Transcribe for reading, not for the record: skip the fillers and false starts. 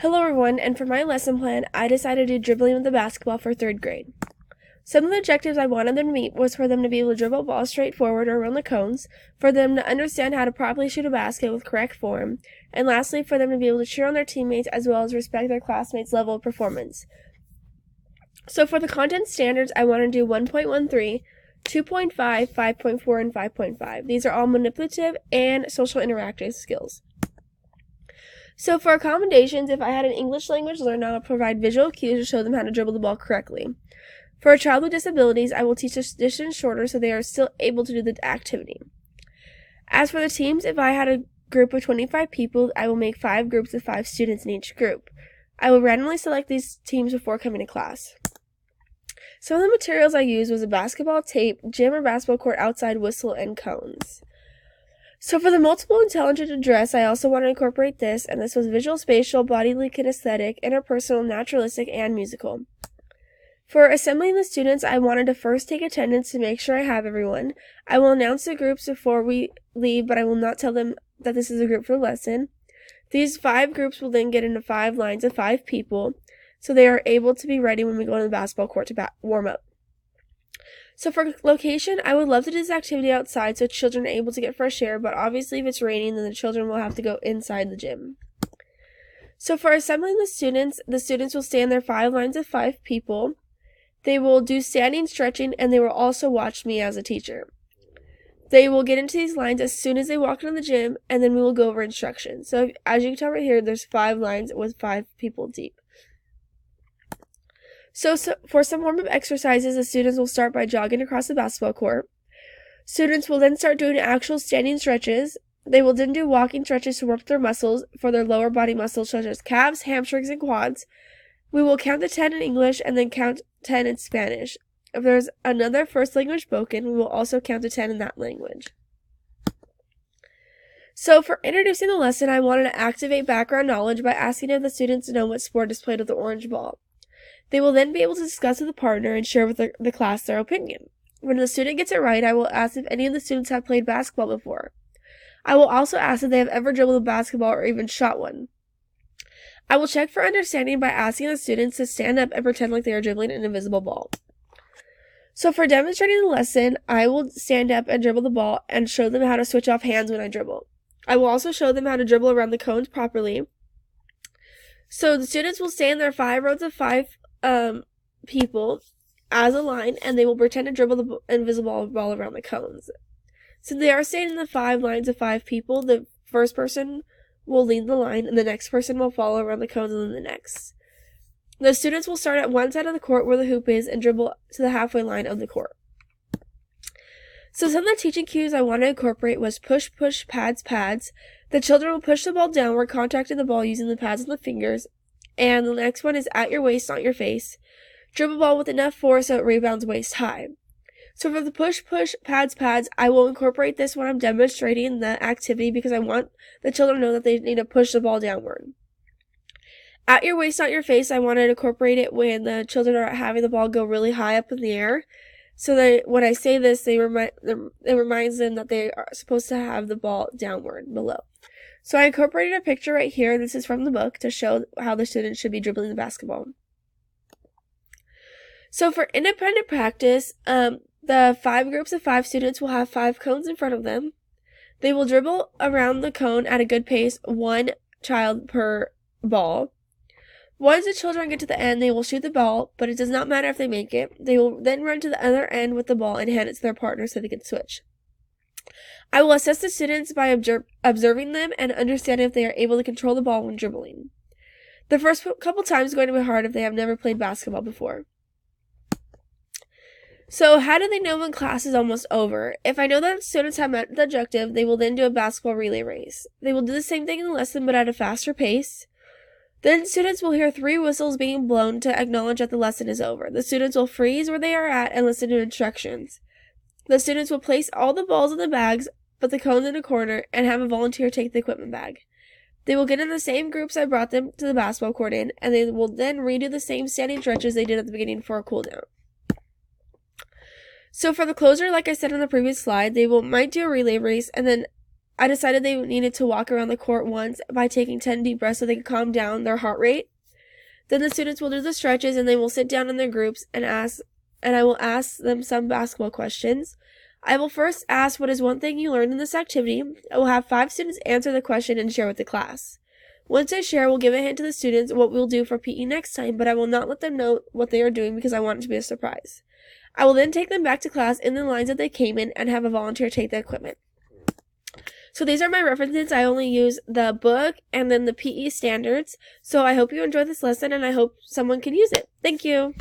Hello everyone, and for my lesson plan, I decided to do dribbling with the basketball for 3rd grade. Some of the objectives I wanted them to meet was for them to be able to dribble balls straight forward or around the cones, for them to understand how to properly shoot a basket with correct form, and lastly for them to be able to cheer on their teammates as well as respect their classmates' level of performance. So for the content standards, I want to do 1.13, 2.5, 5.4, and 5.5. These are all manipulative and social interactive skills. So for accommodations, if I had an English language learner, I will provide visual cues to show them how to dribble the ball correctly. For a child with disabilities, I will teach the distance shorter so they are still able to do the activity. As for the teams, if I had a group of 25 people, I will make 5 groups of 5 students in each group. I will randomly select these teams before coming to class. Some of the materials I used was a basketball tape, gym or basketball court outside whistle, and cones. So for the multiple intelligent address, I also want to incorporate this, and this was visual, spatial, bodily, kinesthetic, interpersonal, naturalistic, and musical. For assembling the students, I wanted to first take attendance to make sure I have everyone. I will announce the groups before we leave, but I will not tell them that this is a group for the lesson. These 5 groups will then get into 5 lines of 5 people, so they are able to be ready when we go to the basketball court to warm up. So for location, I would love to do this activity outside so children are able to get fresh air, but obviously if it's raining, then the children will have to go inside the gym. So for assembling the students will stand their 5 lines of 5 people. They will do standing stretching, and they will also watch me as a teacher. They will get into these lines as soon as they walk into the gym, and then we will go over instructions. So as you can tell right here, there's 5 lines with 5 people deep. So for some warm-up exercises, the students will start by jogging across the basketball court. Students will then start doing actual standing stretches. They will then do walking stretches to work their muscles for their lower body muscles such as calves, hamstrings, and quads. We will count to 10 in English and then count 10 in Spanish. If there's another first language spoken, we will also count to 10 in that language. So for introducing the lesson, I wanted to activate background knowledge by asking if the students know what sport is played with the orange ball. They will then be able to discuss with a partner and share with the class their opinion. When the student gets it right, I will ask if any of the students have played basketball before. I will also ask if they have ever dribbled a basketball or even shot one. I will check for understanding by asking the students to stand up and pretend like they are dribbling an invisible ball. So for demonstrating the lesson, I will stand up and dribble the ball and show them how to switch off hands when I dribble. I will also show them how to dribble around the cones properly. So the students will stand their 5 rows of 5 people as a line, and they will pretend to dribble the invisible ball around the cones. So they are standing in the 5 lines of 5 people. The first person will lead the line, and the next person will follow around the cones, and then the next. The students will start at one side of the court where the hoop is and dribble to the halfway line of the court. So some of the teaching cues I want to incorporate was push, push, pads, pads. The children will push the ball downward, contacting the ball using the pads on the fingers. And the next one is at your waist, not your face. Dribble ball with enough force so it rebounds waist high. So for the push, push, pads, pads, I will incorporate this when I'm demonstrating the activity because I want the children to know that they need to push the ball downward. At your waist, not your face, I want to incorporate it when the children are having the ball go really high up in the air. So that when I say this, it reminds them that they are supposed to have the ball downward below. So I incorporated a picture right here. This is from the book to show how the students should be dribbling the basketball. So for independent practice, the 5 groups of 5 students will have 5 cones in front of them. They will dribble around the cone at a good pace, 1 child per ball. Once the children get to the end, they will shoot the ball, but it does not matter if they make it. They will then run to the other end with the ball and hand it to their partner so they can switch. I will assess the students by observing them and understanding if they are able to control the ball when dribbling. The first couple times is going to be hard if they have never played basketball before. So how do they know when class is almost over? If I know that students have met the objective, they will then do a basketball relay race. They will do the same thing in the lesson but at a faster pace. Then students will hear 3 whistles being blown to acknowledge that the lesson is over. The students will freeze where they are at and listen to instructions. The students will place all the balls in the bags, put the cones in a corner, and have a volunteer take the equipment bag. They will get in the same groups I brought them to the basketball court in, and they will then redo the same standing stretches they did at the beginning for a cool down. So for the closer, like I said on the previous slide, they might do a relay race, and then I decided they needed to walk around the court once by taking 10 deep breaths so they could calm down their heart rate. Then the students will do the stretches and they will sit down in their groups and I will ask them some basketball questions. I will first ask what is one thing you learned in this activity. I will have 5 students answer the question and share with the class. Once I share, we'll give a hint to the students what we'll do for PE next time, but I will not let them know what they are doing because I want it to be a surprise. I will then take them back to class in the lines that they came in and have a volunteer take the equipment. So these are my references. I only use the book and then the PE standards. So I hope you enjoyed this lesson and I hope someone can use it. Thank you.